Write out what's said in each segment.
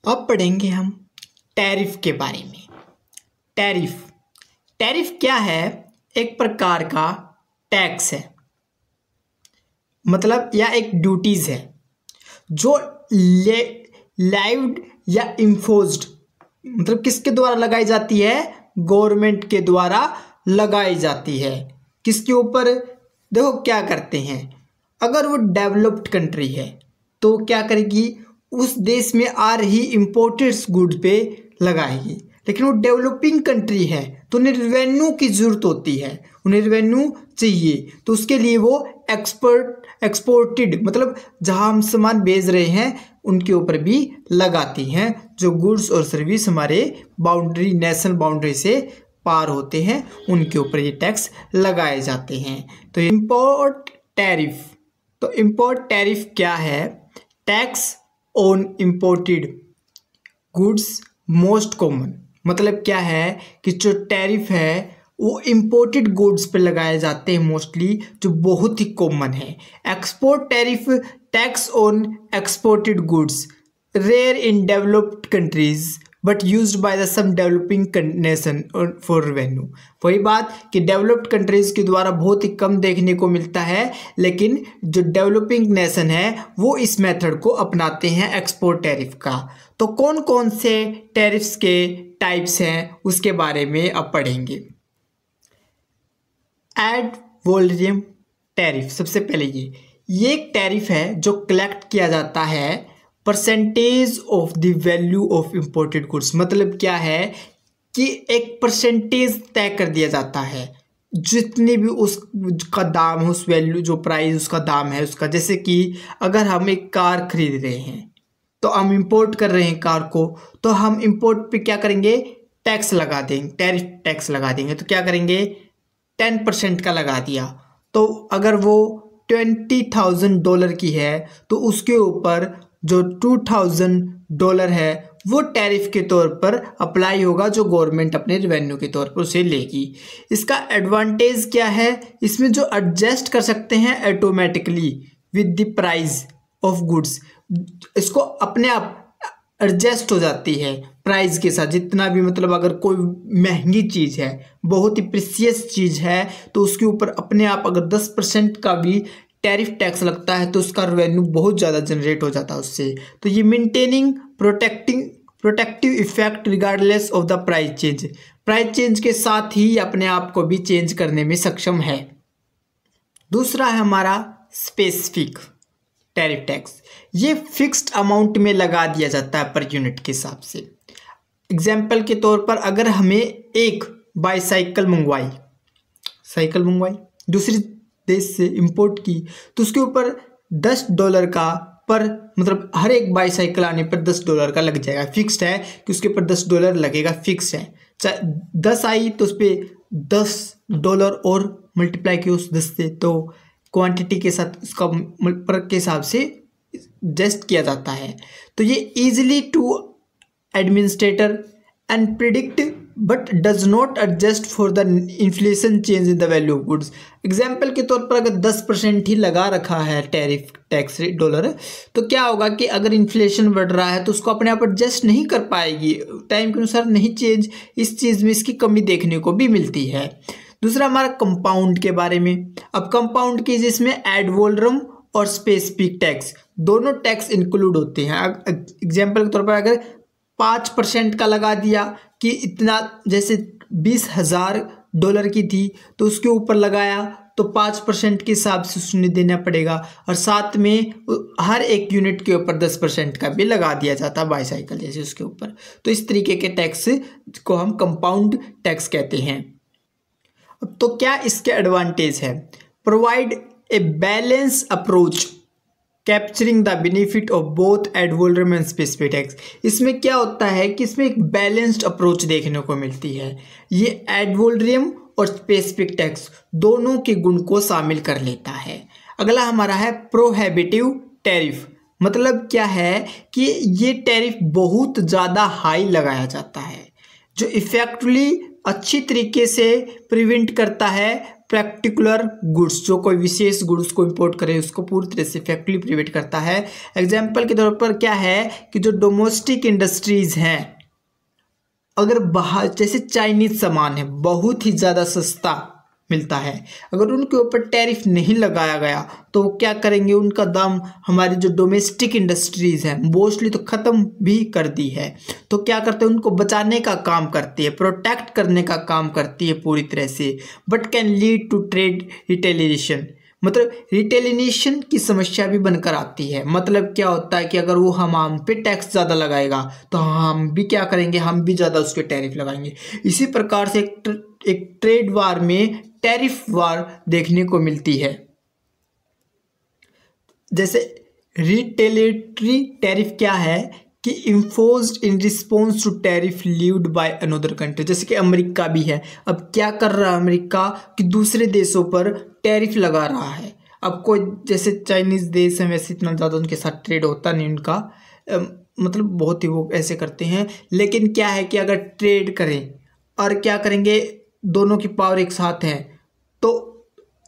अब पढ़ेंगे हम टैरिफ के बारे में। टैरिफ क्या है? एक प्रकार का टैक्स है, मतलब या एक ड्यूटीज है जो लाइव्ड या इम्पोज्ड, मतलब किसके द्वारा लगाई जाती है? गवर्नमेंट के द्वारा लगाई जाती है। किसके ऊपर? देखो क्या करते हैं, अगर वो डेवलप्ड कंट्री है तो क्या करेगी? उस देश में आ रही इम्पोर्टेड गुड्स पे लगाएगी। लेकिन वो डेवलपिंग कंट्री है तो उन्हें रेवेन्यू की जरूरत होती है, उन्हें रेवेन्यू चाहिए, तो उसके लिए वो एक्सपोर्टेड मतलब जहां हम सामान भेज रहे हैं उनके ऊपर भी लगाती हैं। जो गुड्स और सर्विस हमारे बाउंड्री, नेशनल बाउंड्री से पार होते हैं, उनके ऊपर ये टैक्स लगाए जाते हैं। तो इम्पोर्ट टैरिफ क्या है? Tax on imported goods most common, मतलब क्या है कि जो टैरिफ है वो इम्पोर्टेड गुड्स पे लगाए जाते हैं मोस्टली, जो बहुत ही कॉमन है। Export tariff, tax on exported goods, rare in developed countries but used by the some developing nation for revenue. वही बात कि डेवलप्ड कंट्रीज के द्वारा बहुत ही कम देखने को मिलता है, लेकिन जो डेवलपिंग नेशन है वो इस मेथड को अपनाते हैं एक्सपोर्ट टैरिफ का। तो कौन कौन से टैरिफ्स के टाइप्स हैं उसके बारे में अब पढ़ेंगे। एड वॉल्यूम टैरिफ, सबसे पहले ये एक टैरिफ है जो कलेक्ट किया जाता है percentage of the value of imported goods. मतलब क्या है कि एक परसेंटेज तय कर दिया जाता है, जितनी भी उसका दाम है, उस वैल्यू जो प्राइस उसका दाम है उसका। जैसे कि अगर हम एक कार खरीद रहे हैं तो हम इंपोर्ट कर रहे हैं कार को, तो हम इंपोर्ट पे क्या करेंगे? टैक्स लगा देंगे, टैरिफ टैक्स लगा देंगे। तो क्या करेंगे? 10% का लगा दिया। तो अगर वो $20,000 की है तो उसके ऊपर जो $2,000 है वो टैरिफ के तौर पर अप्लाई होगा, जो गवर्नमेंट अपने रेवेन्यू के तौर पर उसे लेगी। इसका एडवांटेज क्या है? इसमें जो एडजस्ट कर सकते हैं automatically with the price of goods, इसको अपने आप एडजस्ट हो जाती है प्राइस के साथ। जितना भी मतलब अगर कोई महंगी चीज़ है, बहुत ही प्रीशियस चीज़ है, तो उसके ऊपर अपने आप अगर 10% का भी टैरिफ टैक्स लगता है तो उसका रेवेन्यू बहुत ज़्यादा जनरेट हो जाता है उससे। तो ये maintaining protective effect regardless of the price change के साथ ही अपने आप को भी चेंज करने में सक्षम है। दूसरा है हमारा स्पेसिफिक टैरिफ टैक्स। ये फिक्स्ड अमाउंट में लगा दिया जाता है पर यूनिट के हिसाब से। एग्जाम्पल के तौर पर अगर हमें एक बाईसाइकिल मंगवाई दूसरी देश से इंपोर्ट की, तो उसके ऊपर $10 का पर मतलब हर एक बाईसाइकिल आने पर $10 का लग जाएगा। फिक्स्ड है कि उसके ऊपर $10 लगेगा, फिक्स्ड है। चाहे 10 आई तो उस पर $10 और मल्टीप्लाई किया उस 10 से, तो क्वांटिटी के साथ उसका पर के हिसाब से एडजस्ट किया जाता है। तो ये easily to administrator and predict but does not adjust for the inflation change in the value of goods. Example के तौर पर अगर 10% ही लगा रखा है टैरिफ टैक्स $, तो क्या होगा कि अगर इन्फ्लेशन बढ़ रहा है तो उसको अपने आप एडजस्ट नहीं कर पाएगी, टाइम के अनुसार नहीं चेंज, इस चीज़ में इसकी कमी देखने को भी मिलती है। दूसरा हमारा कंपाउंड के बारे में। अब कंपाउंड की जिसमें एड वॉल्यूम और स्पेसिफिक टैक्स दोनों टैक्स इंक्लूड होते हैं। एग्जाम्पल के तौर पर अगर 5% का लगा दिया कि इतना, जैसे $20,000 की थी तो उसके ऊपर लगाया तो 5% के हिसाब से उसने देना पड़ेगा, और साथ में हर एक यूनिट के ऊपर 10% का भी लगा दिया जाता है बाईसाइकिल जैसे उसके ऊपर। तो इस तरीके के टैक्स को हम कंपाउंड टैक्स कहते हैं। तो क्या इसके एडवांटेज है? Provide a balance approach capturing the benefit of both ad volume and specific tax. इसमें क्या होता है कि इसमें एक बैलेंस्ड अप्रोच देखने को मिलती है। ये एड वॉल्यूम और स्पेसिफिक टैक्स दोनों के गुण को शामिल कर लेता है। अगला हमारा है प्रोहिबिटिव टैरिफ। मतलब क्या है कि ये टैरिफ बहुत ज़्यादा हाई लगाया जाता है, जो इफेक्टिवली अच्छी तरीके से प्रिवेंट करता है पर्टिकुलर गुड्स, जो कोई विशेष गुड्स को इंपोर्ट करे उसको पूरी तरह से इफेक्टिवली प्रिवेंट करता है। एग्जाम्पल के तौर पर क्या है कि जो डोमेस्टिक इंडस्ट्रीज हैं, अगर बाहर जैसे चाइनीज सामान है बहुत ही ज़्यादा सस्ता मिलता है, अगर उनके ऊपर टैरिफ नहीं लगाया गया तो वो क्या करेंगे, उनका दाम हमारी जो डोमेस्टिक इंडस्ट्रीज है मोस्टली तो ख़त्म भी कर दी है। तो क्या करते हैं, उनको बचाने का काम करती है, प्रोटेक्ट करने का काम करती है पूरी तरह से। But can lead to trade retaliation, मतलब रिटेलिएशन की समस्या भी बनकर आती है। मतलब क्या होता है कि अगर वो हम पे टैक्स ज़्यादा लगाएगा तो हम भी क्या करेंगे, हम भी ज़्यादा उसके टैरिफ लगाएंगे। इसी प्रकार से एक ट्रेड वार में टैरिफ वार देखने को मिलती है। जैसे रिटेलिएटरी टैरिफ क्या है कि imposed in response to tariff levied by another country, जैसे कि अमेरिका भी है। अब क्या कर रहा है अमेरिका कि दूसरे देशों पर टैरिफ लगा रहा है। अब कोई जैसे चाइनीज़ देश है वैसे इतना ज़्यादा उनके साथ ट्रेड होता नहीं उनका, मतलब बहुत ही वो ऐसे करते हैं। लेकिन क्या है कि अगर ट्रेड करें और क्या करेंगे, दोनों की पावर एक साथ है तो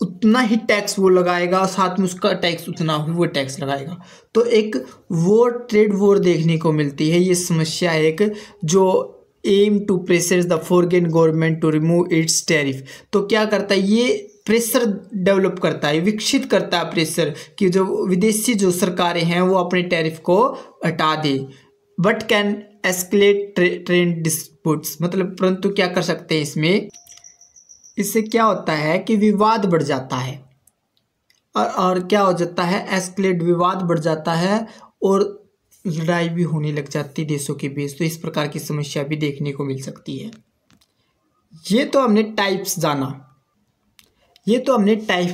उतना ही टैक्स वो लगाएगा और साथ में उसका टैक्स उतना ही वो टैक्स लगाएगा। तो एक वॉर, ट्रेड वॉर देखने को मिलती है। ये समस्या है एक जो aim to pressure the foreign government to remove its tariff. तो क्या करता है, ये प्रेशर डेवलप करता है, विकसित करता है प्रेशर कि जो विदेशी जो सरकारें हैं वो अपने टैरिफ को हटा दे। But can escalate trade disputes, मतलब परंतु क्या कर सकते हैं इसमें, इससे क्या होता है कि विवाद बढ़ जाता है और क्या हो जाता है, एस्केलेट, विवाद बढ़ जाता है और लड़ाई भी होने लग जाती है देशों के बीच। तो इस प्रकार की समस्या भी देखने को मिल सकती है। ये तो हमने टाइप्स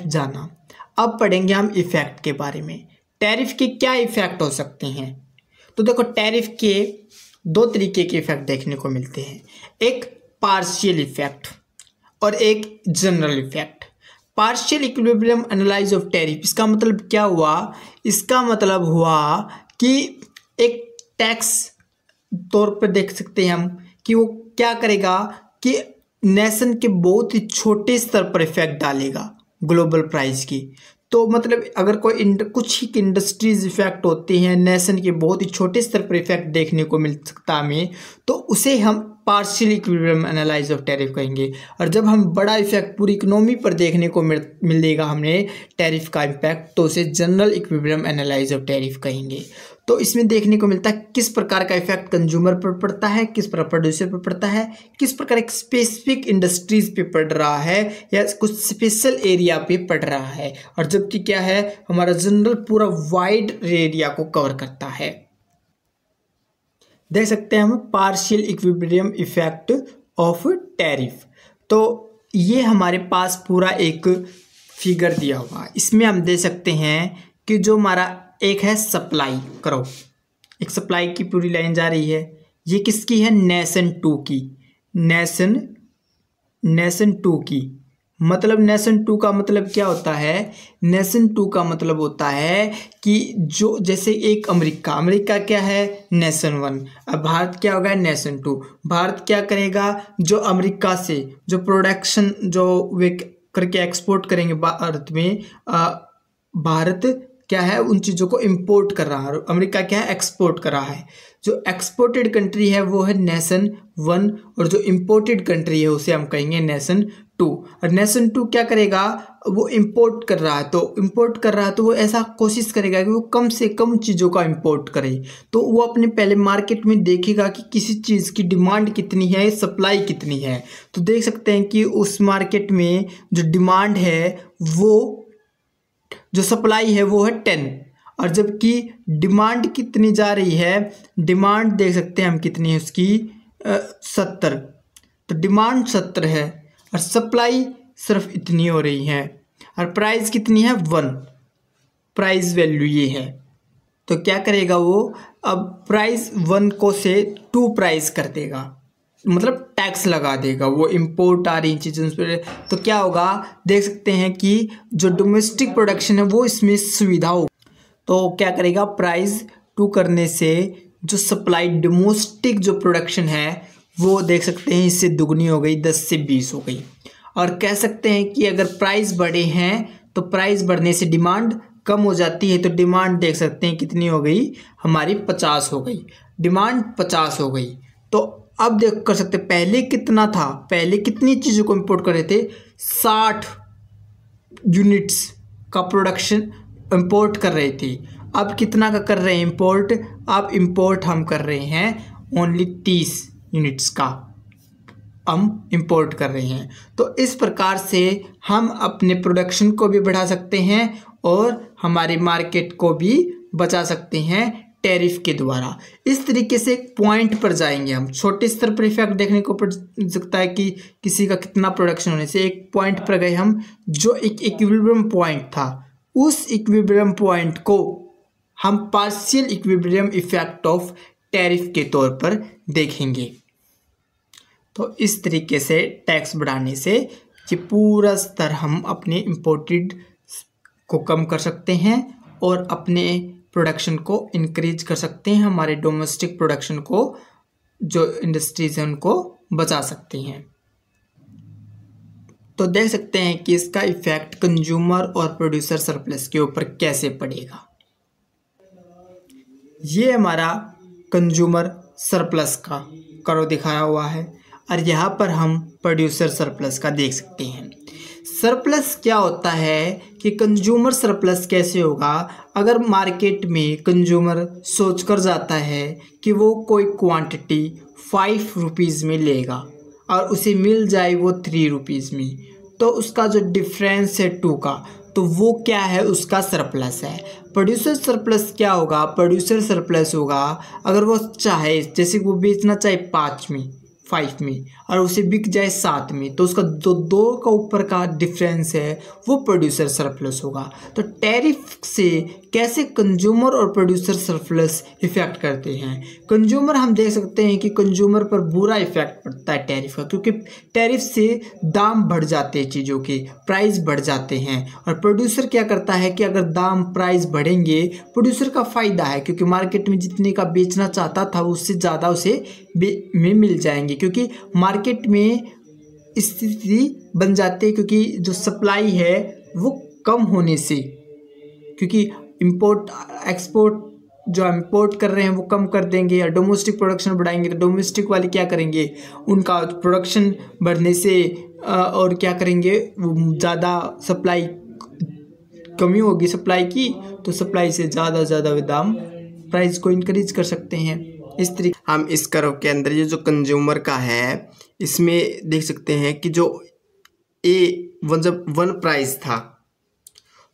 जाना, अब पढ़ेंगे हम इफेक्ट के बारे में। टैरिफ के क्या इफेक्ट हो सकते हैं, तो देखो टैरिफ के दो तरीके के इफेक्ट देखने को मिलते हैं, एक पार्शियल इफेक्ट और एक general effect. Partial equilibrium analyse of tariff, इसका मतलब क्या हुआ, इसका मतलब हुआ कि एक टैक्स तौर पर देख सकते हैं हम कि वो क्या करेगा कि नेशन के बहुत ही छोटे स्तर पर इफेक्ट डालेगा ग्लोबल प्राइस की। तो मतलब अगर कोई कुछ ही इंडस्ट्रीज इफेक्ट होती हैं, नेशन के बहुत ही छोटे स्तर पर इफेक्ट देखने को मिल सकता हमें, तो उसे हम partial equilibrium analyse of tariff कहेंगे। और जब हम बड़ा इफेक्ट पूरी इकोनॉमी पर देखने को मिलेगा हमें टैरिफ का इम्पैक्ट, तो उसे general equilibrium analyse of tariff कहेंगे। तो इसमें देखने को मिलता है किस प्रकार का इफेक्ट कंज्यूमर पर पड़ता है, किस प्रकार प्रोड्यूसर पर पड़ता है, किस प्रकार एक स्पेसिफिक इंडस्ट्रीज पे पड़ रहा है या कुछ स्पेशल एरिया पे पड़ रहा है। और जबकि क्या है, हमारा जनरल पूरा वाइड एरिया को कवर करता है। देख सकते हैं हम partial equilibrium effect of tariff. तो ये हमारे पास पूरा एक फिगर दिया हुआ है, इसमें हम दे सकते हैं कि जो हमारा एक है सप्लाई, करो एक सप्लाई की पूरी लाइन जा रही है, ये किसकी है, नेशन टू की, नेशन टू की। मतलब नेशन टू का मतलब क्या होता है, नेशन टू का मतलब होता है कि जो जैसे एक अमेरिका क्या है, नेशन वन। अब भारत क्या होगा, नेशन टू। भारत क्या करेगा, जो अमेरिका से जो प्रोडक्शन जो वे करके एक्सपोर्ट करेंगे भारत में, भारत क्या है उन चीज़ों को इंपोर्ट कर रहा है, अमेरिका क्या है एक्सपोर्ट कर रहा है। जो एक्सपोर्टेड कंट्री है वो है नेशन वन और जो इंपोर्टेड कंट्री है उसे हम कहेंगे नेशन टू। और नेशन टू क्या करेगा, वो इंपोर्ट कर रहा है, तो इंपोर्ट कर रहा है तो वो ऐसा कोशिश करेगा कि वो कम से कम चीज़ों का इंपोर्ट करे। तो वो अपने पहले मार्केट में देखेगा कि किसी चीज़ की डिमांड कितनी है, सप्लाई कितनी है। तो देख सकते हैं कि उस मार्केट में जो डिमांड है वो, जो सप्लाई है वो है 10, और जबकि डिमांड कितनी जा रही है, डिमांड देख सकते हैं हम कितनी है उसकी 70। तो डिमांड 70 है और सप्लाई सिर्फ इतनी हो रही है और प्राइस कितनी है 1, प्राइस वैल्यू ये है। तो क्या करेगा वो, अब प्राइस 1 को से 2 प्राइस कर देगा, मतलब टैक्स लगा देगा, वो इंपोर्ट आ रही चीज़ें उस पर। तो क्या होगा, देख सकते हैं कि जो डोमेस्टिक प्रोडक्शन है वो इसमें सुविधा हो। तो क्या करेगा, प्राइस 2 करने से जो सप्लाई डोमेस्टिक जो प्रोडक्शन है वो देख सकते हैं इससे दुगनी हो गई, 10 से 20 हो गई। और कह सकते हैं कि अगर प्राइस बढ़े हैं तो प्राइस बढ़ने से डिमांड कम हो जाती है, तो डिमांड देख सकते हैं कितनी हो गई हमारी 50 हो गई, डिमांड 50 हो गई। तो अब देख कर सकते पहले कितना था, पहले कितनी चीज़ों को इंपोर्ट कर रहे थे, 60 यूनिट्स का प्रोडक्शन इंपोर्ट कर रहे थे। अब कितना का कर रहे हैं इंपोर्ट, अब इंपोर्ट हम कर रहे हैं ओनली 30 यूनिट्स का हम इंपोर्ट कर रहे हैं। तो इस प्रकार से हम अपने प्रोडक्शन को भी बढ़ा सकते हैं और हमारी मार्केट को भी बचा सकते हैं टैरिफ के द्वारा। इस तरीके से एक पॉइंट पर जाएंगे हम, छोटे स्तर पर इफेक्ट देखने को पड़ सकता है कि किसी का कितना प्रोडक्शन होने से। एक पॉइंट पर गए हम जो एक इक्विलिब्रियम पॉइंट था, उस इक्विलिब्रियम पॉइंट को हम partial equilibrium effect of tariff के तौर पर देखेंगे। तो इस तरीके से टैक्स बढ़ाने से ये पूरा स्तर हम अपने इम्पोर्टेड को कम कर सकते हैं और अपने प्रोडक्शन को इंक्रीज कर सकते हैं, हमारे डोमेस्टिक प्रोडक्शन को जो इंडस्ट्रीज हैं उनको बचा सकते हैं। तो देख सकते हैं कि इसका इफेक्ट कंज्यूमर और प्रोड्यूसर सरप्लस के ऊपर कैसे पड़ेगा। ये हमारा कंज्यूमर सरप्लस का करो दिखाया हुआ है और यहाँ पर हम प्रोड्यूसर सरप्लस का देख सकते हैं। सरप्लस क्या होता है कि कंज्यूमर सरप्लस कैसे होगा, अगर मार्केट में कंज्यूमर सोच कर जाता है कि वो कोई क्वांटिटी 5 रुपीज़ में लेगा और उसे मिल जाए वो 3 रुपीज़ में, तो उसका जो डिफरेंस है 2 का, तो वो क्या है, उसका सरप्लस है। प्रोड्यूसर सरप्लस क्या होगा, प्रोड्यूसर सरप्लस होगा अगर वो चाहे, जैसे वो बेचना चाहे 5 में 5 में और उसे बिक जाए 7 में, तो उसका दो का ऊपर का डिफरेंस है वो प्रोड्यूसर सरप्लस होगा। तो टैरिफ से कैसे कंज्यूमर और प्रोड्यूसर सरप्लस इफेक्ट करते हैं। कंज्यूमर हम देख सकते हैं कि कंज्यूमर पर बुरा इफेक्ट पड़ता है टैरिफ का, क्योंकि टैरिफ से दाम बढ़ जाते हैं, चीज़ों के प्राइस बढ़ जाते हैं। और प्रोड्यूसर क्या करता है कि अगर दाम प्राइस बढ़ेंगे, प्रोड्यूसर का फ़ायदा है क्योंकि मार्केट में जितने का बेचना चाहता था उससे ज़्यादा उसे में मिल जाएंगे, क्योंकि मार्केट में स्थिति बन जाती है, क्योंकि जो सप्लाई है वो कम होने से, क्योंकि इंपोर्ट एक्सपोर्ट जो इंपोर्ट कर रहे हैं वो कम कर देंगे या डोमेस्टिक प्रोडक्शन बढ़ाएंगे, तो डोमेस्टिक वाले क्या करेंगे, उनका प्रोडक्शन बढ़ने से और क्या करेंगे, वो ज़्यादा सप्लाई कमी होगी सप्लाई की, तो सप्लाई से ज़्यादा दाम प्राइस को इंक्रीज कर सकते हैं। इस तरीके हम इस कर्व के अंदर ये जो कंज्यूमर का है इसमें देख सकते हैं कि जो जब 1 प्राइस था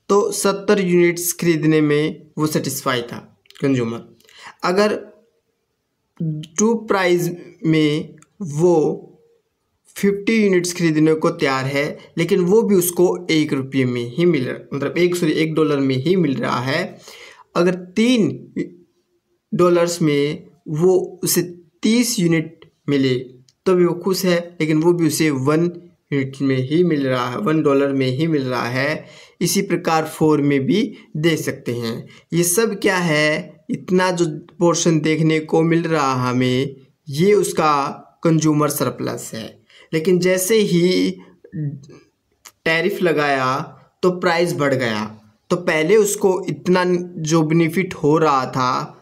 तो 70 यूनिट्स खरीदने में वो सेटिस्फाई था कंज्यूमर। अगर 2 प्राइस में वो 50 यूनिट्स खरीदने को तैयार है, लेकिन वो भी उसको 1 रुपये में ही मिल रहा, मतलब $1 में ही मिल रहा है। अगर $3 में वो उसे 30 यूनिट मिले तो भी वो खुश है, लेकिन वो भी उसे 1 यूनिट में ही मिल रहा है, $1 में ही मिल रहा है। इसी प्रकार 4 में भी देख सकते हैं। ये सब क्या है, इतना जो पोर्शन देखने को मिल रहा हमें, ये उसका कंज्यूमर सरप्लस है। लेकिन जैसे ही टैरिफ लगाया तो प्राइस बढ़ गया, तो पहले उसको इतना जो बेनिफिट हो रहा था,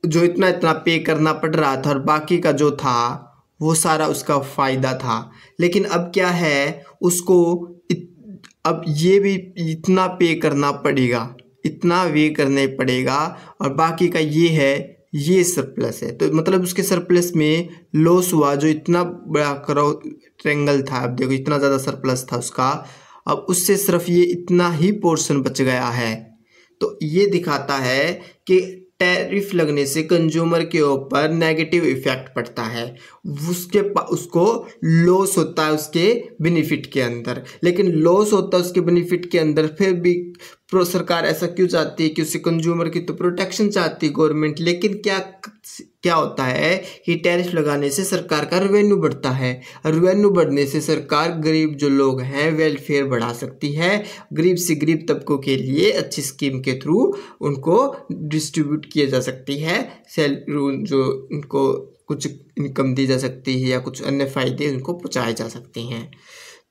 जो इतना पे करना पड़ रहा था और बाकी का जो था वो सारा उसका फ़ायदा था। लेकिन अब क्या है, उसको अब ये भी इतना पे करना पड़ेगा, इतना वे करने पड़ेगा, और बाकी का ये है, ये सरप्लस है। तो मतलब उसके सरप्लस में लॉस हुआ, जो इतना बड़ा करो ट्रेंगल था, अब देखो इतना ज़्यादा सरप्लस था उसका, अब उससे सिर्फ ये इतना ही पोर्शन बच गया है। तो ये दिखाता है कि टैरिफ लगने से कंज्यूमर के ऊपर नेगेटिव इफेक्ट पड़ता है, उसको लॉस होता है उसके बेनिफिट के अंदर। लेकिन लॉस होता है उसके बेनिफिट के अंदर, फिर भी सरकार ऐसा क्यों चाहती है कि उससे कंज्यूमर की तो प्रोटेक्शन चाहती है गवर्नमेंट। लेकिन क्या होता है कि टैरिफ लगाने से सरकार का रेवेन्यू बढ़ता है, और रेवेन्यू बढ़ने से सरकार गरीब जो लोग हैं वेलफेयर बढ़ा सकती है, गरीब से गरीब तबकों के लिए अच्छी स्कीम के थ्रू उनको डिस्ट्रीब्यूट किया जा सकती है, जो उनको कुछ इनकम दी जा सकती है या कुछ अन्य फ़ायदे उनको पहुँचाए जा सकते हैं।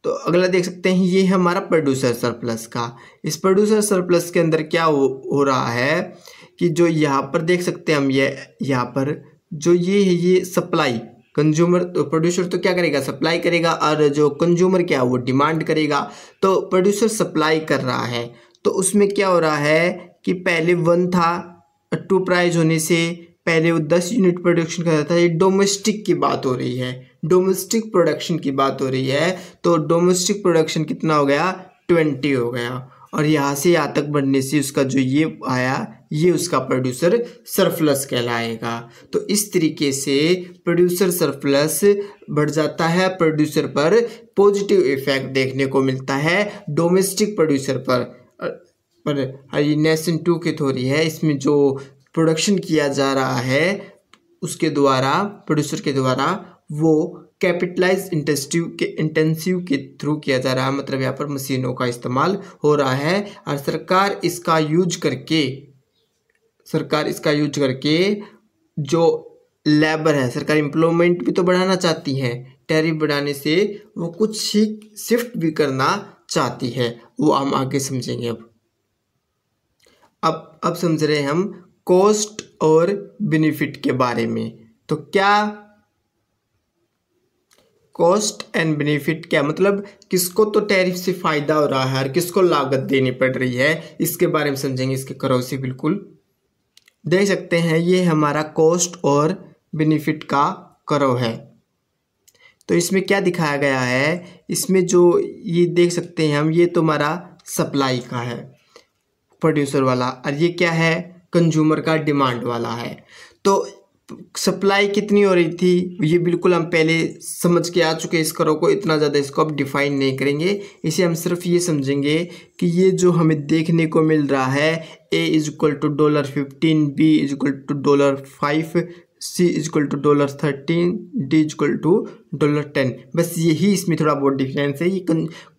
तो अगला देख सकते हैं, ये है हमारा प्रोड्यूसर सरप्लस का। इस प्रोड्यूसर सरप्लस के अंदर क्या हो रहा है कि जो यहाँ पर देख सकते हैं हम, ये यहाँ पर जो ये है ये सप्लाई, कंज्यूमर तो प्रोड्यूसर तो क्या करेगा, सप्लाई करेगा, और जो कंज्यूमर क्या वो डिमांड करेगा। तो प्रोड्यूसर सप्लाई कर रहा है, तो उसमें क्या हो रहा है कि पहले 1 था, 2 प्राइस होने से पहले वो 10 यूनिट प्रोडक्शन कर रहा था। ये डोमेस्टिक की बात हो रही है, डोमेस्टिक प्रोडक्शन की बात हो रही है। तो डोमेस्टिक प्रोडक्शन कितना हो गया, 20 हो गया, और यहाँ से यहाँ तक बढ़ने से उसका जो ये आया, ये उसका प्रोड्यूसर सरप्लस कहलाएगा। तो इस तरीके से प्रोड्यूसर सरप्लस बढ़ जाता है, प्रोड्यूसर पर पॉजिटिव इफेक्ट देखने को मिलता है डोमेस्टिक प्रोड्यूसर पर ये नेशन 2 की थ्योरी है। इसमें जो प्रोडक्शन किया जा रहा है उसके द्वारा, प्रोड्यूसर के द्वारा, वो कैपिटलाइज इंटेंसिव के थ्रू किया जा रहा है। मतलब यहाँ पर मशीनों का इस्तेमाल हो रहा है, और सरकार इसका यूज करके जो लेबर है, सरकार एम्प्लॉयमेंट भी तो बढ़ाना चाहती है, टैरिफ बढ़ाने से वो कुछ शिफ्ट भी करना चाहती है, वो हम आगे समझेंगे। अब समझ रहे हैं हम कॉस्ट और बेनिफिट के बारे में। तो क्या कॉस्ट एंड बेनिफिट क्या मतलब, किसको तो टैरिफ से फायदा हो रहा है और किसको लागत देनी पड़ रही है, इसके बारे में समझेंगे। इसके करो से बिल्कुल देख सकते हैं, ये हमारा कॉस्ट और बेनिफिट का करो है। तो इसमें क्या दिखाया गया है, इसमें जो ये देख सकते हैं हम, ये तो हमारा सप्लाई का है प्रोड्यूसर वाला, और ये क्या है, कंज्यूमर का डिमांड वाला है। तो सप्लाई कितनी हो रही थी, ये बिल्कुल हम पहले समझ के आ चुके हैं। इस करो को इतना ज़्यादा इसको अब डिफाइन नहीं करेंगे, इसे हम सिर्फ ये समझेंगे कि ये जो हमें देखने को मिल रहा है, A = $15, B = $5, C = $13, D = $10। बस यही इसमें थोड़ा बहुत डिफरेंस है। ये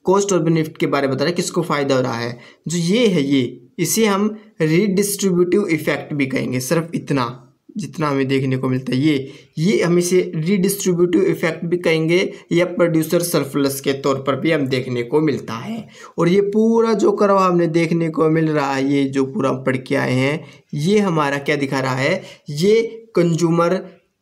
कॉस्ट और बेनिफिट के बारे में बता रहा है, किसको फ़ायदा हो रहा है। जो ये है, इसे हम रीडिस्ट्रीब्यूटिव इफेक्ट भी कहेंगे। सिर्फ इतना जितना हमें देखने को मिलता है, ये हम इसे रीडिस्ट्रीब्यूटिव इफेक्ट भी कहेंगे, या प्रोड्यूसर सरप्लस के तौर पर भी हम देखने को मिलता है। और ये पूरा जो करवा हमने देखने को मिल रहा है, ये जो पूरा पढ़ के आए हैं, ये हमारा क्या दिखा रहा है, ये कंज्यूमर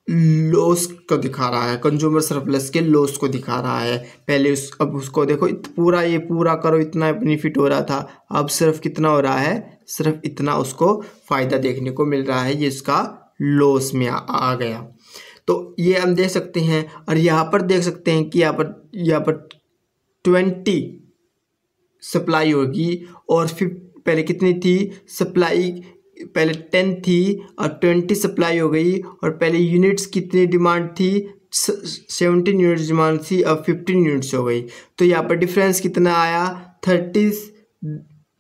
लॉस को दिखा रहा है, कंज्यूमर सरप्लस के लॉस को दिखा रहा है। पहले अब उसको देखो, ये पूरा करो इतना बेनिफिट हो रहा था, अब सिर्फ कितना हो रहा है, सिर्फ इतना उसको फ़ायदा देखने को मिल रहा है, ये उसका लॉस में आ गया। तो ये हम देख सकते हैं, और यहाँ पर देख सकते हैं कि यहाँ पर 20 सप्लाई होगी, और फिर पहले कितनी थी सप्लाई, पहले 10 थी और 20 सप्लाई हो गई, और पहले यूनिट्स कितनी डिमांड थी, 17 यूनिट्स डिमांड थी, अब 15 यूनिट्स हो गई। तो यहाँ पर डिफरेंस कितना आया, 30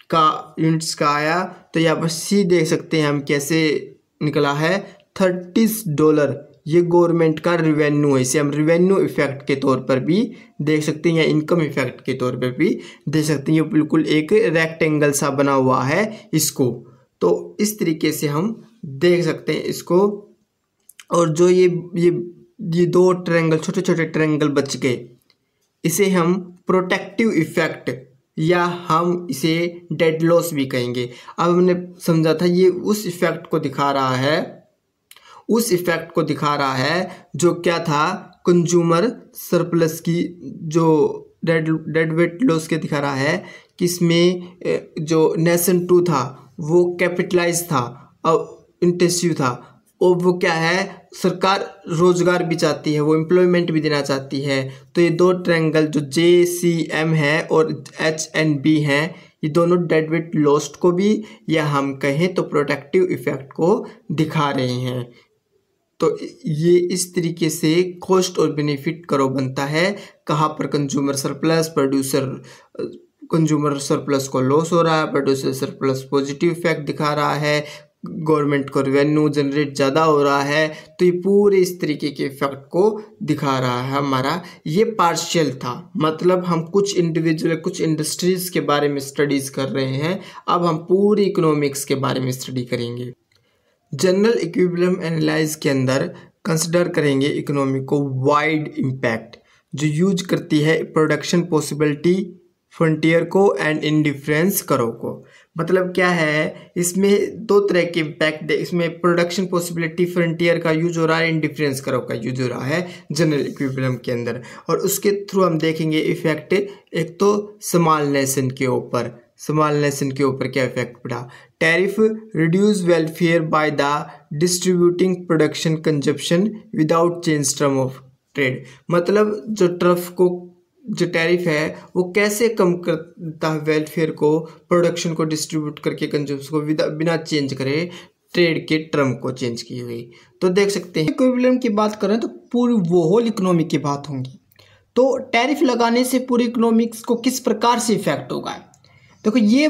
का यूनिट्स का आया। तो यहाँ पर सी देख सकते हैं हम कैसे निकला है, $30। ये गवर्नमेंट का रिवेन्यू है, इसे हम रिवेन्यू इफेक्ट के तौर पर भी देख सकते हैं, या इनकम इफेक्ट के तौर पर भी देख सकते हैं। ये बिल्कुल एक रेक्टेंगल सा बना हुआ है इसको, तो इस तरीके से हम देख सकते हैं इसको। और जो ये 2 ट्रायंगल, छोटे छोटे ट्रायंगल बच गए, इसे हम प्रोटेक्टिव इफेक्ट या हम इसे डेड लॉस भी कहेंगे। अब हमने समझा था ये उस इफेक्ट को दिखा रहा है, जो क्या था, कंज्यूमर सरप्लस की, जो डेड वेट लॉस के दिखा रहा है कि इसमें जो नेशन 2 था वो कैपिटलाइज था और इंटेंसिव था, और वो क्या है, सरकार रोजगार भी चाहती है, वो एम्प्लॉयमेंट भी देना चाहती है। तो ये 2 ट्रायंगल जो JCM है और HNB हैं, ये दोनों डेड वेट लॉस्ट को भी, या हम कहें तो प्रोटेक्टिव इफेक्ट को दिखा रहे हैं। तो ये इस तरीके से कॉस्ट और बेनिफिट करो बनता है। कहाँ पर कंज्यूमर सरप्लस को लॉस हो रहा है, प्रोड्यूसर सरप्लस पॉजिटिव इफेक्ट दिखा रहा है, गवर्नमेंट को रेवेन्यू जनरेट ज़्यादा हो रहा है। तो ये पूरे इस तरीके के इफेक्ट को दिखा रहा है हमारा। ये पार्शियल था, मतलब हम कुछ इंडिविजुअल, कुछ इंडस्ट्रीज़ के बारे में स्टडीज़ कर रहे हैं। अब हम पूरी इकोनॉमिक्स के बारे में स्टडी करेंगे। जनरल इक्विलिब्रियम एनालाइज के अंदर कंसिडर करेंगे इकोनॉमी को वाइड इम्पैक्ट। जो यूज करती है प्रोडक्शन पॉसिबिलिटी फ्रंटियर को एंड इंडिफरेंस करो को। मतलब क्या है, इसमें दो तरह के इम्पैक्ट है। इसमें प्रोडक्शन पॉसिबिलिटी फ्रंटियर का यूज हो रहा है, इंडिफरेंस करो का यूज हो रहा है जनरल इक्विलिब्रियम के अंदर। और उसके थ्रू हम देखेंगे इफेक्ट, एक तो स्मॉल नेशन के ऊपर, स्मॉल नेशन के ऊपर क्या इफेक्ट पड़ा। Tariff reduce welfare by the distributing production consumption without change term of trade. मतलब जो टर्फ को, जो टैरिफ है वो कैसे कम करता है वेलफेयर को, प्रोडक्शन को डिस्ट्रीब्यूट करके कंज्यूमर्स को बिना चेंज करे ट्रेड के टर्म को चेंज की हुई। तो देख सकते हैं इक्विलिब्रियम की बात करें तो पूरी वो होल इकोनॉमी की बात होंगी। तो टैरिफ लगाने से पूरी इकोनॉमिक्स को किस प्रकार से इफेक्ट होगा, देखो ये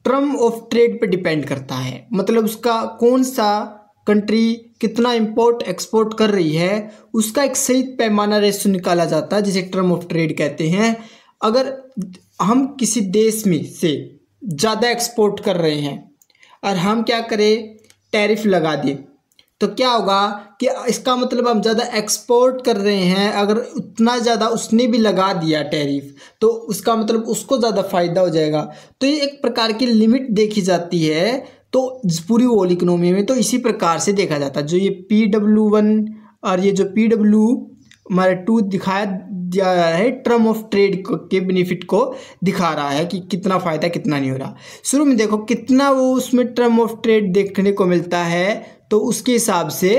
टर्म ऑफ ट्रेड पे डिपेंड करता है। मतलब उसका कौन सा कंट्री कितना इंपोर्ट एक्सपोर्ट कर रही है उसका एक सही पैमाना रेशो निकाला जाता है, जिसे टर्म ऑफ ट्रेड कहते हैं। अगर हम किसी देश में से ज़्यादा एक्सपोर्ट कर रहे हैं और हम क्या करें, टैरिफ लगा दें, तो क्या होगा कि इसका मतलब हम ज़्यादा एक्सपोर्ट कर रहे हैं, अगर उतना ज़्यादा उसने भी लगा दिया टैरिफ तो उसका मतलब उसको ज़्यादा फ़ायदा हो जाएगा। तो ये एक प्रकार की लिमिट देखी जाती है तो पूरी होल इकोनॉमी में। तो इसी प्रकार से देखा जाता है। जो ये PW1 और ये जो PW हमारा 2 दिखाया जा रहा है, टर्म ऑफ ट्रेड के बेनिफिट को दिखा रहा है कि कितना फ़ायदा कितना नहीं हो रहा। शुरू में देखो कितना वो उसमें टर्म ऑफ ट्रेड देखने को मिलता है, तो उसके हिसाब से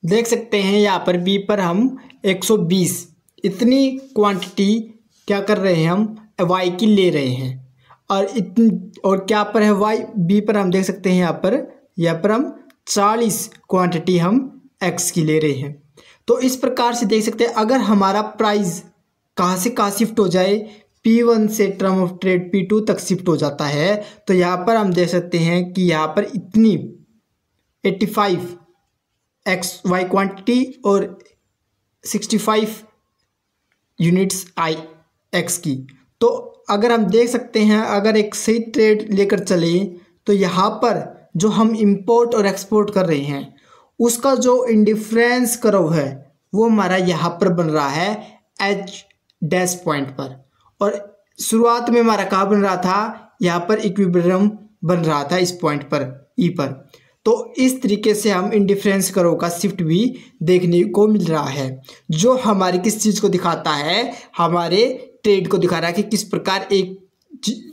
देख सकते हैं यहाँ पर बी पर हम 120 इतनी क्वांटिटी क्या कर रहे हैं, हम वाई की ले रहे हैं। और क्या पर है वाई, बी पर हम देख सकते हैं यहाँ पर हम 40 क्वांटिटी हम एक्स की ले रहे हैं। तो इस प्रकार से देख सकते हैं अगर हमारा प्राइस कहाँ से कहाँ शिफ्ट हो जाए, P1 से टर्म ऑफ ट्रेड P2 तक शिफ्ट हो जाता है, तो यहाँ पर हम देख सकते हैं कि यहाँ पर इतनी 85 एक्स वाई क्वांटिटी और 65 यूनिट्स आई एक्स की। तो अगर हम देख सकते हैं अगर एक सही ट्रेड लेकर चले तो यहाँ पर जो हम इंपोर्ट और एक्सपोर्ट कर रहे हैं उसका जो इंडिफरेंस कर्व है वो हमारा यहाँ पर बन रहा है एच डैश पॉइंट पर, और शुरुआत में हमारा कहाँ बन रहा था, यहाँ पर इक्विलिब्रियम बन रहा था इस पॉइंट पर ई पर। तो इस तरीके से हम इंडिफरेंस कर्व का शिफ्ट भी देखने को मिल रहा है, जो हमारी किस चीज़ को दिखाता है, हमारे ट्रेड को दिखा रहा है कि किस प्रकार एक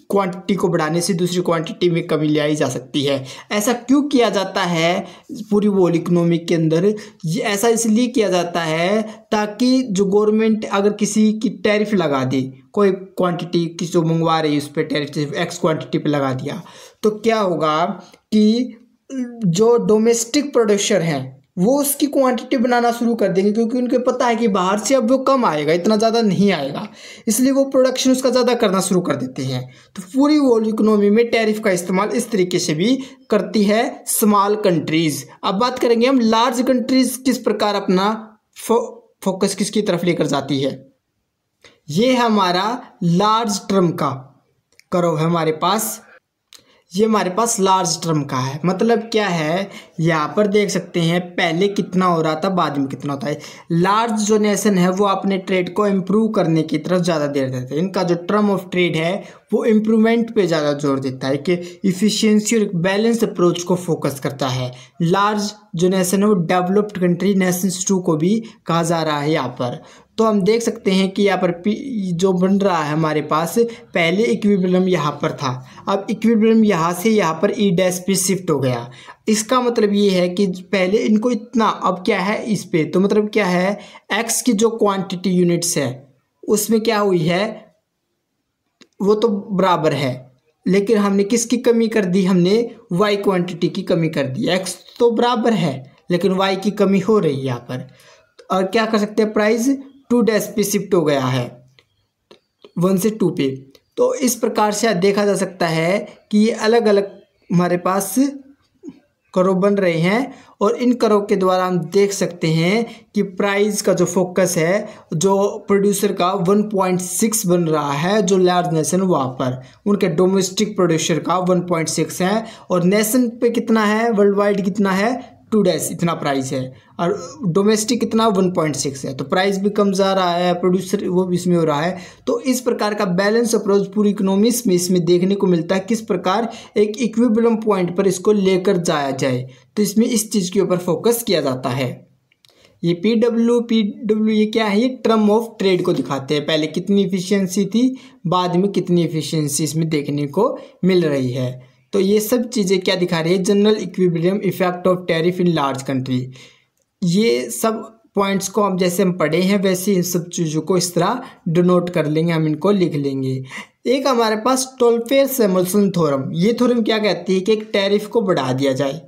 क्वांटिटी को बढ़ाने से दूसरी क्वांटिटी में कमी ले आई जा सकती है। ऐसा क्यों किया जाता है पूरी वर्ल्ड इकोनॉमी के अंदर, ये ऐसा इसलिए किया जाता है ताकि जो गवर्नमेंट अगर किसी की टैरिफ लगा दे, कोई क्वांटिटी किसी जो मंगवा रही है उस पर टैरिफ एक्स क्वांटिटी पे लगा दिया, तो क्या होगा कि जो डोमेस्टिक प्रोड्यूसर हैं वो उसकी क्वांटिटी बनाना शुरू कर देंगे, क्योंकि उनको पता है कि बाहर से अब वो कम आएगा, इतना ज़्यादा नहीं आएगा, इसलिए वो प्रोडक्शन उसका ज़्यादा करना शुरू कर देते हैं। तो पूरी वर्ल्ड इकोनॉमी में टैरिफ का इस्तेमाल इस तरीके से भी करती है स्मॉल कंट्रीज़। अब बात करेंगे हम लार्ज कंट्रीज़ किस प्रकार अपना फोकस किसकी तरफ लेकर जाती है। ये हमारा लार्ज टर्म का कर्व है हमारे पास, ये हमारे पास लार्ज टर्म का है। मतलब क्या है, यहाँ पर देख सकते हैं पहले कितना हो रहा था बाद में कितना होता है। लार्ज जो नेशन है वो अपने ट्रेड को इम्प्रूव करने की तरफ ज़्यादा देर देते हैं, इनका जो टर्म ऑफ ट्रेड है वो इम्प्रूवमेंट पे ज़्यादा जोर देता है कि इफ़िशियंसी और बैलेंस अप्रोच को फोकस करता है। लार्ज जो नेशन है वो डेवलप्ड कंट्री नेशंस 2 को भी कहा जा रहा है यहाँ पर। तो हम देख सकते हैं कि यहाँ पर जो बन रहा है हमारे पास, पहले इक्विलिब्रियम यहाँ पर था, अब इक्विलिब्रियम यहाँ से यहाँ पर ई डैश पे शिफ्ट हो गया। इसका मतलब ये है कि पहले इनको इतना, अब क्या है इस पे, तो मतलब क्या है एक्स की जो क्वांटिटी यूनिट्स है उसमें क्या हुई है वो तो बराबर है, लेकिन हमने किसकी कमी कर दी, हमने वाई क्वांटिटी की कमी कर दी। एक्स तो बराबर है लेकिन वाई की कमी हो रही है यहाँ पर। और क्या कर सकते हैं, प्राइस 2 डैश पे शिफ्ट हो गया है 1 से 2 पे। तो इस प्रकार से देखा जा सकता है कि ये अलग अलग हमारे पास कर्व बन रहे हैं, और इन कर्व के द्वारा हम देख सकते हैं कि प्राइस का जो फोकस है, जो प्रोड्यूसर का 1.6 बन रहा है, जो लार्ज नेशन वहाँ पर उनके डोमेस्टिक प्रोड्यूसर का 1.6 है, और नेशन पे कितना है, वर्ल्ड वाइड कितना है $2 इतना प्राइस है, और डोमेस्टिक कितना 1.6 है, तो प्राइस भी कम जा रहा है, प्रोड्यूसर वो भी इसमें हो रहा है। तो इस प्रकार का बैलेंस अप्रोच पूरी इकोनॉमिक्स में इसमें देखने को मिलता है, किस प्रकार एक इक्विलिब्रियम पॉइंट पर इसको लेकर जाया जाए। तो इसमें इस चीज़ के ऊपर फोकस किया जाता है। ये पीडब्ल्यू ये क्या है, ये टर्म ऑफ ट्रेड को दिखाते हैं, पहले कितनी इफिशियंसी थी, बाद में कितनी इफिशियंसी इसमें देखने को मिल रही है। तो ये सब चीज़ें क्या दिखा रही है, general equilibrium effect of tariff in large country. ये सब पॉइंट्स को हम जैसे हम पढ़े हैं वैसे इन सब चीज़ों को इस तरह डिनोट कर लेंगे, हम इनको लिख लेंगे। एक हमारे पास स्टोल्फर-सैमुअल्सन थ्योरम, ये थ्योरम क्या कहती है कि एक टैरिफ को बढ़ा दिया जाए,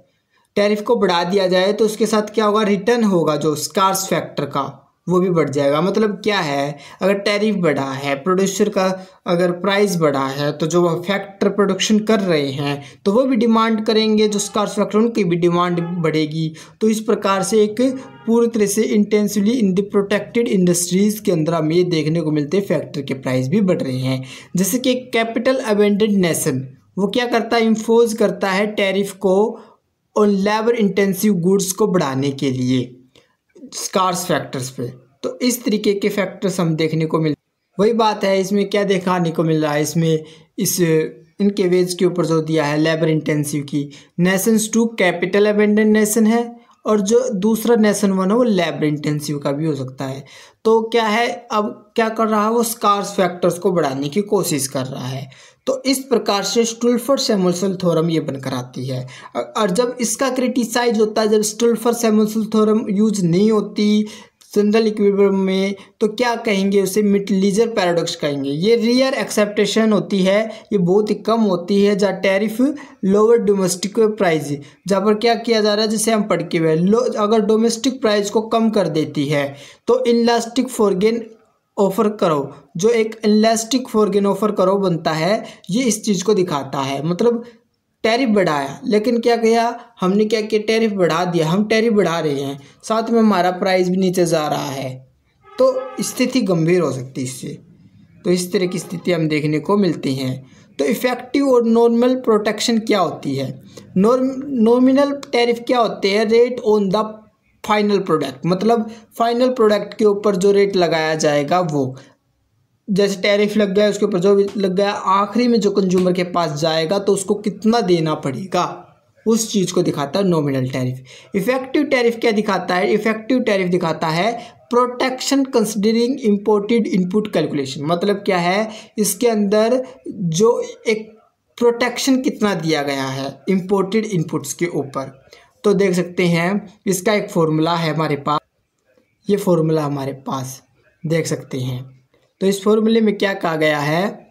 टैरिफ को बढ़ा दिया जाए तो उसके साथ क्या होगा, रिटर्न होगा जो स्कार्स फैक्टर का वो भी बढ़ जाएगा। मतलब क्या है, अगर टैरिफ बढ़ा है, प्रोड्यूसर का अगर प्राइस बढ़ा है, तो जो फैक्टर प्रोडक्शन कर रहे हैं तो वो भी डिमांड करेंगे, जो स्कार्स फैक्टर उनकी भी डिमांड बढ़ेगी। तो इस प्रकार से एक पूरी तरह से intensively in the protected industries के अंदर हमें ये देखने को मिलते हैं फैक्टर के प्राइस भी बढ़ रहे हैं। जैसे कि कैपिटल अबेंडेड नेशन वो क्या करता है, इम्पोज करता है टैरिफ को और लेबर इंटेंसिव गुड्स को बढ़ाने के लिए स्कार्स फैक्टर्स पे। तो इस तरीके के फैक्टर्स हम देखने को मिल, वही बात है इसमें क्या दिखाने को मिल रहा है, इसमें इस इनके वेज के ऊपर जो दिया है लेबर इंटेंसिव की, nations to capital abundant nation है, और जो दूसरा नेशन वन है वो लेबर इंटेंसिव का भी हो सकता है। तो क्या है, अब क्या कर रहा है, वो स्कार्स फैक्टर्स को बढ़ाने की कोशिश कर रहा है। तो इस प्रकार से स्टोल्फर-सैमुअल्सन थ्योरम ये बनकर आती है। और जब इसका क्रिटिसाइज होता है, जब स्टोल्फर-सैमुअल्सन थ्योरम यूज नहीं होती जनरल इक्विलिब्रियम में, तो क्या कहेंगे उसे, मिटलीजर पैराडॉक्स कहेंगे। ये रियर एक्सेप्टेशन होती है, ये बहुत ही कम होती है, जहाँ टैरिफ लोअर डोमेस्टिक प्राइस, जहाँ पर क्या किया जा रहा है, जिसे हम पढ़ के हुए अगर डोमेस्टिक प्राइस को कम कर देती है तो इनलास्टिक फॉरगेन ऑफर करो, जो एक इलास्टिक फॉरगेन ऑफर करो बनता है, ये इस चीज़ को दिखाता है। मतलब टैरिफ बढ़ाया, लेकिन क्या किया हमने, क्या किया, टैरिफ बढ़ा दिया, हम टैरिफ बढ़ा रहे हैं, साथ में हमारा प्राइस भी नीचे जा रहा है, तो स्थिति गंभीर हो सकती है इससे। तो इस तरह की स्थिति हम देखने को मिलती हैं। तो इफेक्टिव और नॉर्मल प्रोटेक्शन क्या होती है, नॉमिनल टैरिफ क्या होते हैं, rate on the final product, मतलब फाइनल प्रोडक्ट के ऊपर जो रेट लगाया जाएगा वो, जैसे टैरिफ लग गया उसके ऊपर जो भी लग गया, आखिरी में जो कंज्यूमर के पास जाएगा तो उसको कितना देना पड़ेगा, उस चीज़ को दिखाता है नॉमिनल टैरिफ। इफेक्टिव टैरिफ क्या दिखाता है, इफेक्टिव टैरिफ दिखाता है protection considering imported input calculation. मतलब क्या है, इसके अंदर जो एक प्रोटेक्शन कितना दिया गया है इम्पोर्टेड इनपुट्स के ऊपर। तो देख सकते हैं इसका एक फॉर्मूला है हमारे पास, ये फॉर्मूला हमारे पास देख सकते हैं। तो इस फॉर्मूले में क्या कहा गया है,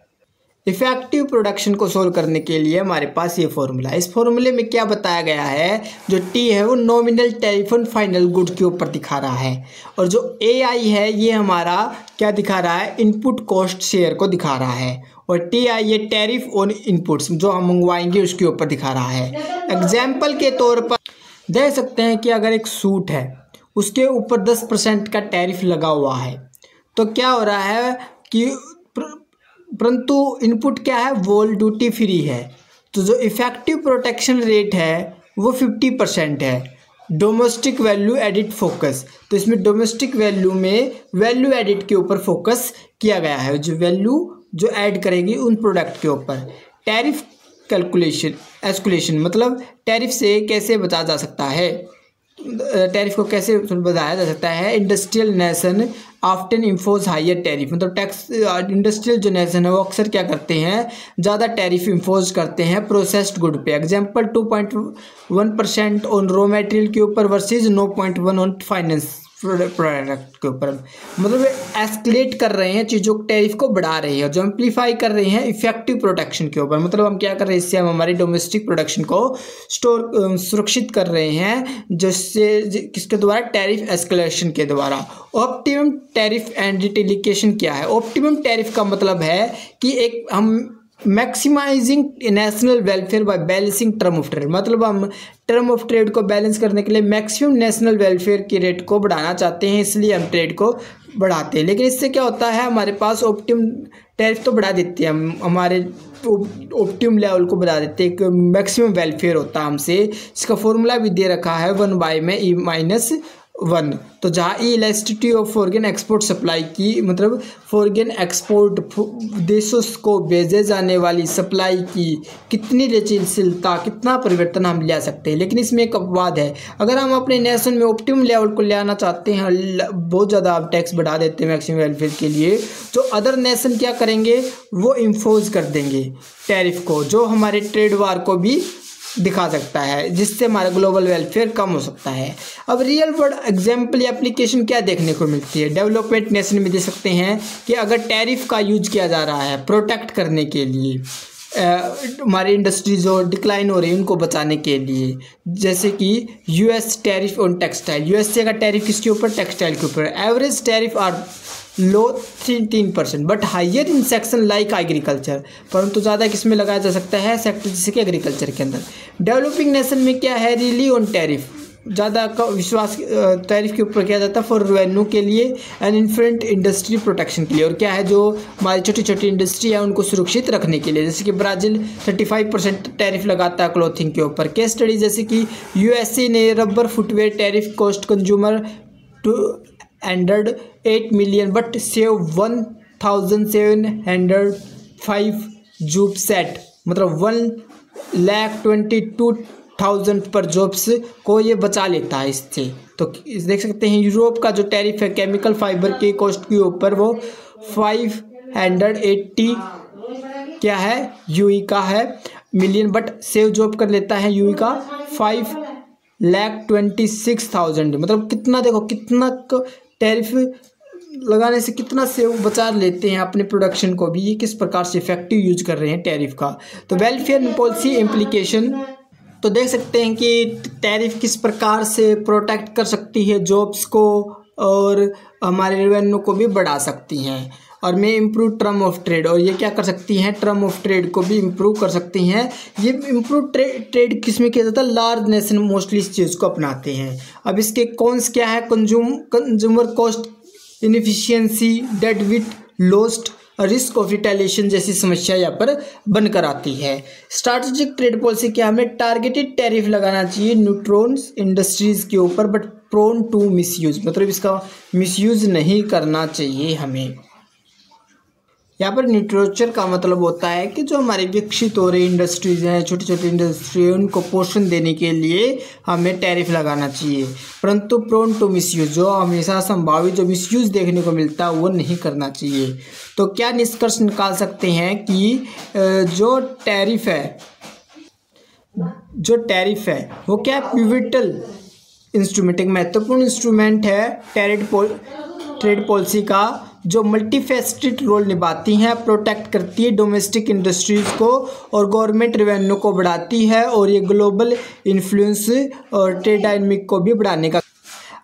इफेक्टिव प्रोडक्शन को सोल्व करने के लिए हमारे पास ये फॉर्मूला है। इस फॉर्मूले में क्या बताया गया है, जो टी है वो nominal tariff on final good के ऊपर दिखा रहा है, और जो ए आई है ये हमारा क्या दिखा रहा है, इनपुट कॉस्ट शेयर को दिखा रहा है, और टी आई ये टैरिफ ऑन इनपुट्स जो हम मंगवाएंगे उसके ऊपर दिखा रहा है। एग्जाम्पल के तौर पर देख सकते हैं कि अगर एक सूट है उसके ऊपर 10% का टैरिफ लगा हुआ है, तो क्या हो रहा है कि परंतु इनपुट क्या है, वॉल ड्यूटी फ्री है, तो जो इफेक्टिव प्रोटेक्शन रेट है वो 50% है। डोमेस्टिक वैल्यू एडिड फोकस, तो इसमें डोमेस्टिक वैल्यू में वैल्यू एडिड के ऊपर फोकस किया गया है, जो वैल्यू जो ऐड करेगी उन प्रोडक्ट के ऊपर। टैरिफ कैलकुलेशन एस्कुलेशन, मतलब टैरिफ से कैसे बचा जा सकता है, टैरिफ को कैसे बढ़ाया जा सकता है। Industrial nation often impose higher tariff, मतलब टैक्स इंडस्ट्रियल जो नेशन है वो अक्सर क्या करते हैं, ज़्यादा टैरिफ इम्पोज करते हैं प्रोसेस्ड गुड पे। एग्जांपल 2.1% ऑन रॉ मटेरियल के ऊपर वर्सेज 0.1 ऑन फाइनेंस प्रोडक्ट के ऊपर। मतलब एस्केलेट कर रहे हैं चीज़ों को, टैरिफ को बढ़ा रहे हैं, जो एम्पलीफाई कर रहे हैं इफेक्टिव प्रोटेक्शन के ऊपर। मतलब हम क्या कर रहे हैं, इससे हम हमारी डोमेस्टिक प्रोडक्शन को सुरक्षित कर रहे हैं, जिससे किसके द्वारा, टैरिफ एस्केलेशन के द्वारा। ऑप्टिमम टैरिफ एंड रिटेलिकेशन क्या है, ऑप्टिमम टैरिफ का मतलब है कि एक हम maximizing national welfare by balancing term of trade, मतलब हम टर्म ऑफ ट्रेड को बैलेंस करने के लिए मैक्सिमम नेशनल वेलफेयर की रेट को बढ़ाना चाहते हैं, इसलिए हम ट्रेड को बढ़ाते हैं। लेकिन इससे क्या होता है, हमारे पास ऑप्टिमम टैरिफ तो बढ़ा देते हैं हम, हमारे ऑप्टिमम लेवल को बढ़ा देते हैं, एक मैक्सिमम वेलफेयर होता है हमसे। इसका फॉर्मूला भी दे रखा है 1 में E-1। तो जहाँ E elasticity of foreign export supply की, मतलब फॉरेन एक्सपोर्ट देशों को भेजे जाने वाली सप्लाई की कितनी लचीलता, कितना परिवर्तन हम ले सकते हैं। लेकिन इसमें एक अपवाद है, अगर हम अपने नेशन में ऑप्टिमम लेवल को ले आना चाहते हैं, बहुत ज़्यादा आप टैक्स बढ़ा देते हैं मैक्सिमम वेलफेयर के लिए, तो अदर नेशन क्या करेंगे, वो इम्पोज कर देंगे टैरिफ को, जो हमारे ट्रेड वार को भी दिखा सकता है, जिससे हमारा ग्लोबल वेलफेयर कम हो सकता है। अब रियल वर्ल्ड एग्जाम्पल या एप्लीकेशन क्या देखने को मिलती है, डेवलपमेंट नेशन में दे सकते हैं कि अगर टैरिफ का यूज किया जा रहा है प्रोटेक्ट करने के लिए, हमारी इंडस्ट्रीज जो डिक्लाइन हो रही है उनको बचाने के लिए, जैसे कि US tariff on textile, USA का टैरिफ किसके ऊपर, टेक्सटाइल के ऊपर। Average tariff are low 3% but higher in section like agriculture, परंतु ज़्यादा किस में लगाया जा सकता है, सेक्टर जैसे कि एग्रीकल्चर के अंदर। डेवलपिंग नेशन में क्या है, रिली ऑन टैरिफ, ज़्यादा का विश्वास टैरिफ के ऊपर किया जाता है फॉर रेवेन्यू के लिए एंड इन्फ्रेंट इंडस्ट्री प्रोटेक्शन के लिए, और क्या है जो हमारी छोटी छोटी इंडस्ट्री है उनको सुरक्षित रखने के लिए। जैसे कि ब्राज़ील 35% टैरिफ लगाता है क्लोथिंग के ऊपर। केस स्टडी जैसे कि यूएसए ने rubber footwear tariff cost consumer 208 million but save 1705 job set, मतलब 1,22,000 पर जॉब्स को ये बचा लेता है इससे। तो देख सकते हैं यूरोप का जो टैरिफ है केमिकल फाइबर के कॉस्ट के ऊपर वो 580 क्या है यूई का है मिलियन, बट सेव जॉब कर लेता है यूई का 5,26,000, मतलब कितना, देखो कितना टैरिफ लगाने से कितना सेव बचा लेते हैं अपने प्रोडक्शन को भी। ये किस प्रकार से इफेक्टिव यूज कर रहे हैं टैरिफ का। तो वेलफेयर पॉलिसी इम्प्लीकेशन, तो देख सकते हैं कि टैरिफ किस प्रकार से प्रोटेक्ट कर सकती है जॉब्स को और हमारे रेवेन्यू को भी बढ़ा सकती हैं। और में इम्प्रूव टर्म ऑफ ट्रेड, और ये क्या कर सकती हैं, टर्म ऑफ ट्रेड को भी इम्प्रूव कर सकती हैं। ये इम्प्रूव ट्रेड किस में किया जाता है, लार्ज नेशन मोस्टली इस चीज़ को अपनाते हैं। अब इसके कॉन्स क्या है, consumer cost inefficiency, dead weight loss, risk of retaliation जैसी समस्या यहाँ पर बनकर आती है। स्ट्रैटेजिक ट्रेड पॉलिसी क्या, हमें टारगेटेड टैरिफ लगाना चाहिए न्यूट्रॉन्स इंडस्ट्रीज के ऊपर बट प्रोन टू मिसयूज, मतलब इसका मिसयूज नहीं करना चाहिए हमें। यहाँ पर न्यूट्रोचर का मतलब होता है कि जो हमारे विकसित हो रही इंडस्ट्रीज हैं, छोटी छोटी इंडस्ट्री, उनको पोषण देने के लिए हमें टैरिफ लगाना चाहिए, परंतु प्रोन टू मिसयूज, जो हमेशा संभावित जो मिसयूज देखने को मिलता है वो नहीं करना चाहिए। तो क्या निष्कर्ष निकाल सकते हैं कि जो टैरिफ है वो क्या पिवटल इंस्ट्रूमेंट, एक महत्वपूर्ण इंस्ट्रूमेंट है ट्रेड पॉलिसी का, जो मल्टीफेस्टेड रोल निभाती हैं, प्रोटेक्ट करती है डोमेस्टिक इंडस्ट्रीज़ को और गवर्नमेंट रेवेन्यू को बढ़ाती है, और ये ग्लोबल इन्फ्लुएंस और ट्रेड डायनामिक को भी बढ़ाने का।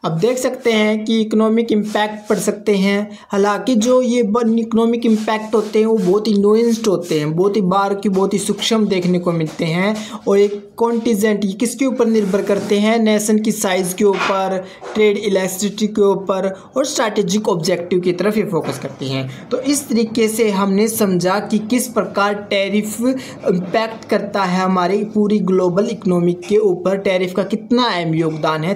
अब देख सकते हैं कि इकोनॉमिक इम्पैक्ट पड़ सकते हैं, हालांकि जो ये इकोनॉमिक इम्पैक्ट होते हैं वो बहुत ही नुएंस्ड होते हैं, बहुत ही सूक्ष्म देखने को मिलते हैं। और एक कॉन्टिजेंट, ये किसके ऊपर निर्भर करते हैं, नेशन की साइज़ के ऊपर, ट्रेड इलास्टिसिटी के ऊपर और स्ट्रैटेजिक ऑब्जेक्टिव की तरफ ये फोकस करते हैं। तो इस तरीके से हमने समझा कि किस प्रकार टैरिफ इम्पैक्ट करता है हमारी पूरी ग्लोबल इकोनॉमिक के ऊपर, टैरिफ का कितना अहम योगदान है।